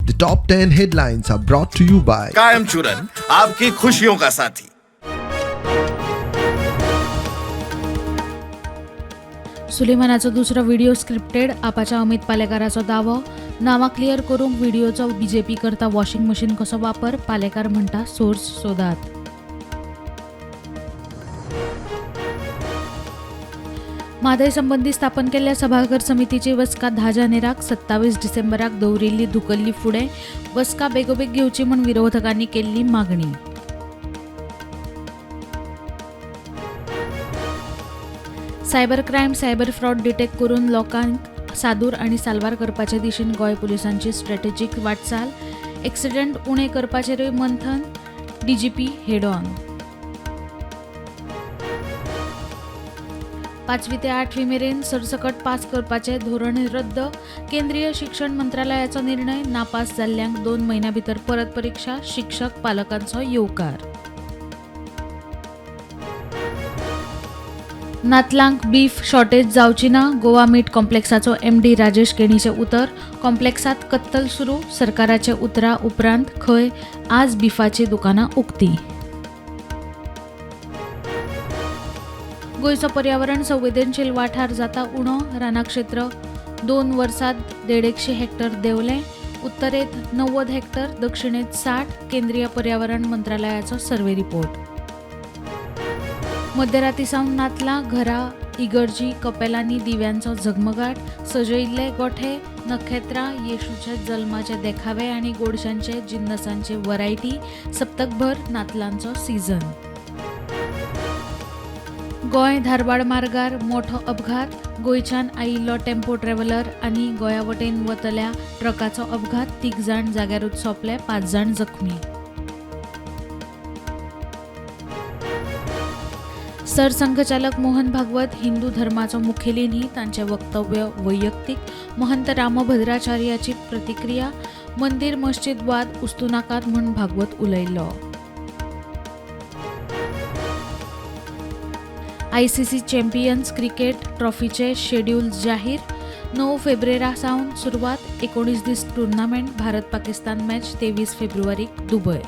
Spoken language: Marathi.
The top 10 headlines are brought to you by कायम चूरन आपकी खुशियों का साथी। सुलेमानाचो दुसरो व्हिडिओ स्क्रिप्टेड आपाच्या अमित पालेकाराचो दावो नावां क्लियर करूंक व्हिडिओचो बीजेपी करता वॉशिंग मशीन कसो वापर पालेकार म्हणटा सोर्स सोदात। म्हादय संबंधी स्थापन केल्ल्या सभाघर समितीची बसका 10 जानेराक 27 डिसेंबराक दवरिल्ली धुकल्ली फुडें बसका बेगोबेग घेवची म्हूण विरोधकांनी केल्ली मागणी। Cyber crime cyber fraud detect करून लोकांक सादूर आनी साल्वार करपाचे दिशेन गोंय पुलिसांची स्ट्रॅटेजीक वाटचाल एक्सिडेंट उणे करपाचेरूय मंथन डीजीपी हेड ऑन। 5वी ते 8वी मेरेन सरसकट पास करपाचे धोरण रद्द केंद्रीय शिक्षण मंत्रालयाचो निर्णय नापास जाल्ल्यांक 2 म्हयन्यां भितर परत परीक्षा शिक्षक पालकांचो येवकार। नातलांक बीफ शॉर्टेज जावची ना गोवा मीट कॉम्प्लेक्साचो एमडी राजेश केणीचे उतर कॉम्प्लेक्सात कत्तल सुरू सरकाराचे उतरा उपरांत खंय आज बिफाची दुकानां उक्ती। गोंयचो पर्यावरण संवेदनशील वाठार जाता उणो राना क्षेत्र 2 वर्सांत 150 हेक्टर देंवले उत्तरेत 90 हेक्टर दक्षिणेत 60 केंद्रीय पर्यावरण मंत्रालयाचो सर्वे रिपोर्ट। मध्यराती सावन नातलां घरां इगर्जी कपेलांनी दिव्यांचो झगमगाट सजयिल्ले गोठे नखेत्रां येशूच्या जल्माचे देखावे आनी गोडशांचे जिन्नसांचे वरायटी सप्तकभर नातलांचो सीझन। गोंय धारबाड मार्गार मोठो अपघात गोंयच्यान आयिल्लो टेम्पो ट्रॅव्हलर आनी गोंया वटेन वतल्या ट्रकाचो अपघात 3 जाण जाग्यारूच सोंपले 5 जाण जखमी। सरसंघचालक मोहन भागवत हिंदू धर्माचो मुखेली न्ही तांचे वक्तव्य वैयक्तीक महंत रामभद्राचार्याची प्रतिक्रिया मंदिर मस्जिद वाद उस्तू नाकात म्हूण भागवत उलयल्लो। आयसीसी चॅम्पियन्स क्रिकेट ट्रॉफीचे शेड्यूल जाहीर 9 फेब्रुवारा सावन सुरवात 19 दीस टुर्नामेंट भारत पाकिस्तान मॅच 23 फेब्रुवारीक दुबय।